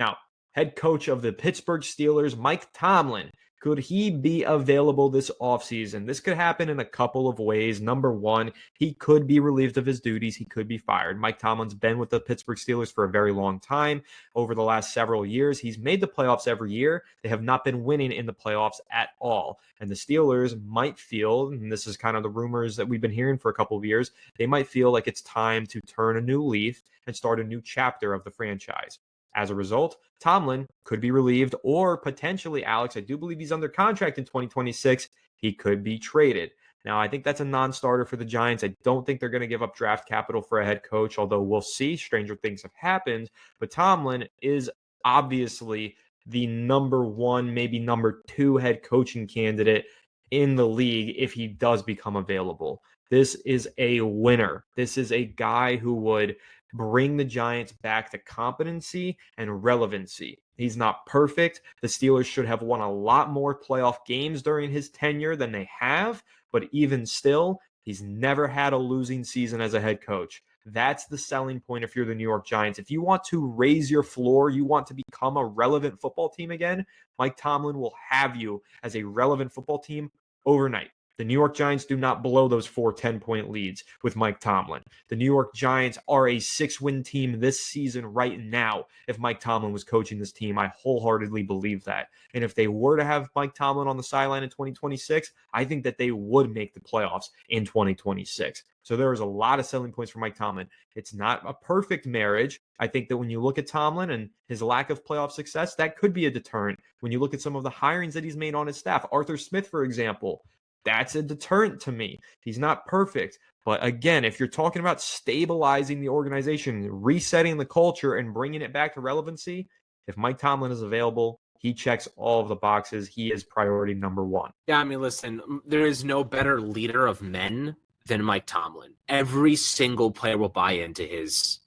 Now, head coach of the Pittsburgh Steelers, Mike Tomlin, could he be available this offseason? This could happen in a couple of ways. Number one, he could be relieved of his duties. He could be fired. Mike Tomlin's been with the Pittsburgh Steelers for a very long time. Over the last several years, he's made the playoffs every year. They have not been winning in the playoffs at all. And the Steelers might feel, and this is kind of the rumors that we've been hearing for a couple of years, they might feel like it's time to turn a new leaf and start a new chapter of the franchise. As a result, Tomlin could be relieved, or potentially, Alex, I do believe he's under contract in 2026. He could be traded. Now, I think that's a non-starter for the Giants. I don't think they're going to give up draft capital for a head coach, although we'll see. Stranger things have happened. But Tomlin is obviously the number one, maybe number two head coaching candidate in the league if he does become available. This is a winner. This is a guy who would bring the Giants back to competency and relevancy. He's not perfect. The Steelers should have won a lot more playoff games during his tenure than they have, but even still, he's never had a losing season as a head coach. That's the selling point if you're the New York Giants. If you want to raise your floor, you want to become a relevant football team again, Mike Tomlin will have you as a relevant football team overnight. The New York Giants do not blow those 4 10-point leads with Mike Tomlin. The New York Giants are a 6-win team this season right now. If Mike Tomlin was coaching this team, I wholeheartedly believe that. And if they were to have Mike Tomlin on the sideline in 2026, I think that they would make the playoffs in 2026. So there is a lot of selling points for Mike Tomlin. It's not a perfect marriage. I think that when you look at Tomlin and his lack of playoff success, that could be a deterrent. When you look at some of the hirings that he's made on his staff, Arthur Smith, for example, that's a deterrent to me. He's not perfect. But again, if you're talking about stabilizing the organization, resetting the culture, and bringing it back to relevancy, if Mike Tomlin is available, he checks all of the boxes. He is priority number one. Yeah, I mean, listen, there is no better leader of men than Mike Tomlin. Every single player will buy into his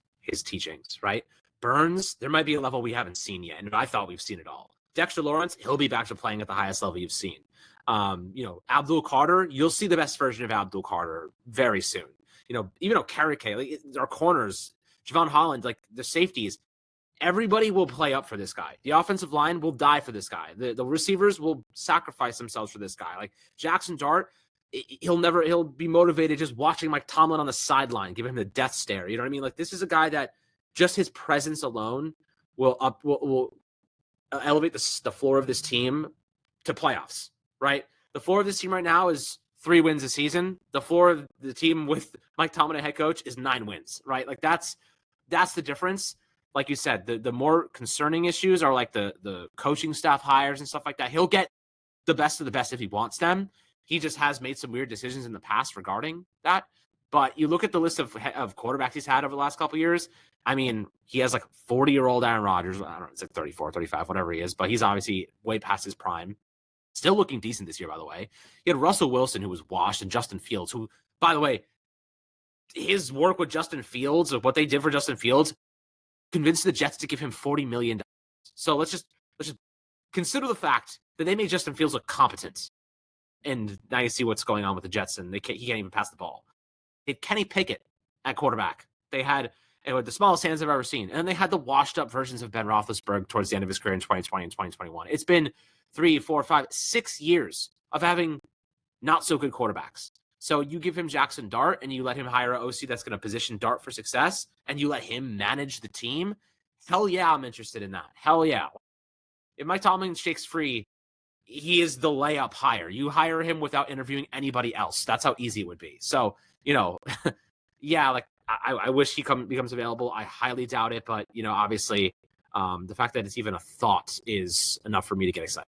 teachings, right? Burns, there might be a level we haven't seen yet, and I thought we've seen it all. Dexter Lawrence, he'll be back to playing at the highest level you've seen. Abdul Carter, you'll see the best version of Abdul Carter very soon. Even Okereke, like our corners, Javon Holland, like the safeties, everybody will play up for this guy. The offensive line will die for this guy. The receivers will sacrifice themselves for this guy. Like Jackson Dart, he'll be motivated just watching Mike Tomlin on the sideline, give him the death stare. You know what I mean? Like this is a guy that just his presence alone will elevate the floor of this team to playoffs. Right? The floor of this team right now is 3 wins a season. The floor of the team with Mike Tomlin, a head coach, is 9 wins, right? Like that's the difference. Like you said, the more concerning issues are like the coaching staff hires and stuff like that. He'll get the best of the best if he wants them. He just has made some weird decisions in the past regarding that. But you look at the list of quarterbacks he's had over the last couple of years. I mean, he has like 40-year-old Aaron Rodgers. I don't know, it's like 34, 35, whatever he is. But he's obviously way past his prime. Still looking decent this year, by the way. He had Russell Wilson, who was washed, and Justin Fields, who, by the way, his work with Justin Fields, or what they did for Justin Fields, convinced the Jets to give him $40 million. So let's just consider the fact that they made Justin Fields look competent. And now you see what's going on with the Jets, and he can't even pass the ball. They had Kenny Pickett at quarterback. They had the smallest hands I've ever seen. And then they had the washed-up versions of Ben Roethlisberger towards the end of his career in 2020 and 2021. It's been 3, 4, 5, 6 years of having not so good quarterbacks. So you give him Jackson Dart and you let him hire an OC that's going to position Dart for success, and you let him manage the team. Hell yeah, I'm interested in that. Hell yeah. If Mike Tomlin shakes free, he is the layup hire. You hire him without interviewing anybody else. That's how easy it would be. So, yeah, like I wish he becomes available. I highly doubt it, but obviously, the fact that it's even a thought is enough for me to get excited.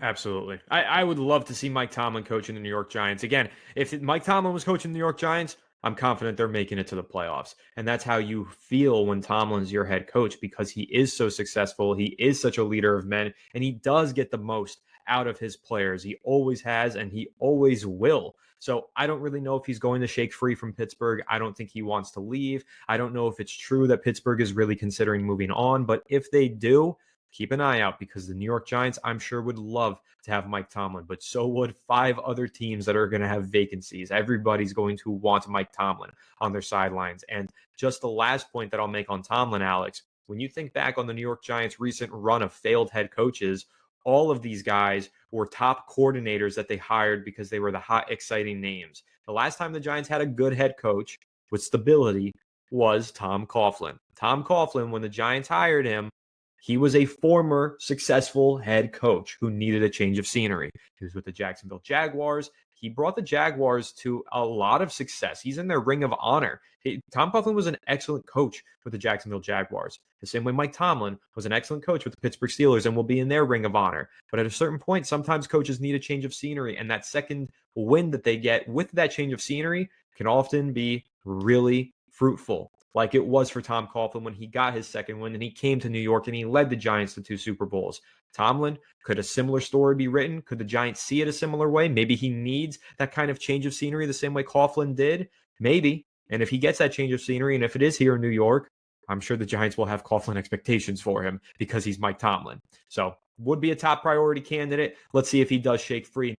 Absolutely. I would love to see Mike Tomlin coaching the New York Giants. Again, if Mike Tomlin was coaching the New York Giants, I'm confident they're making it to the playoffs. And that's how you feel when Tomlin's your head coach, because he is so successful. He is such a leader of men, and he does get the most out of his players. He always has, and he always will. So I don't really know if he's going to shake free from Pittsburgh. I don't think he wants to leave. I don't know if it's true that Pittsburgh is really considering moving on. But if they do, keep an eye out because the New York Giants, I'm sure, would love to have Mike Tomlin, but so would 5 other teams that are going to have vacancies. Everybody's going to want Mike Tomlin on their sidelines. And just the last point that I'll make on Tomlin, Alex, when you think back on the New York Giants' recent run of failed head coaches, all of these guys were top coordinators that they hired because they were the hot, exciting names. The last time the Giants had a good head coach with stability was Tom Coughlin. Tom Coughlin, when the Giants hired him, he was a former successful head coach who needed a change of scenery. He was with the Jacksonville Jaguars. He brought the Jaguars to a lot of success. He's in their ring of honor. Tom Coughlin was an excellent coach with the Jacksonville Jaguars. The same way Mike Tomlin was an excellent coach with the Pittsburgh Steelers and will be in their ring of honor. But at a certain point, sometimes coaches need a change of scenery. And that second win that they get with that change of scenery can often be really fruitful, like it was for Tom Coughlin when he got his second win and he came to New York and he led the Giants to 2 Super Bowls. Tomlin, could a similar story be written? Could the Giants see it a similar way? Maybe he needs that kind of change of scenery the same way Coughlin did. Maybe. And if he gets that change of scenery, and if it is here in New York, I'm sure the Giants will have Coughlin expectations for him because he's Mike Tomlin. So would be a top priority candidate. Let's see if he does shake free.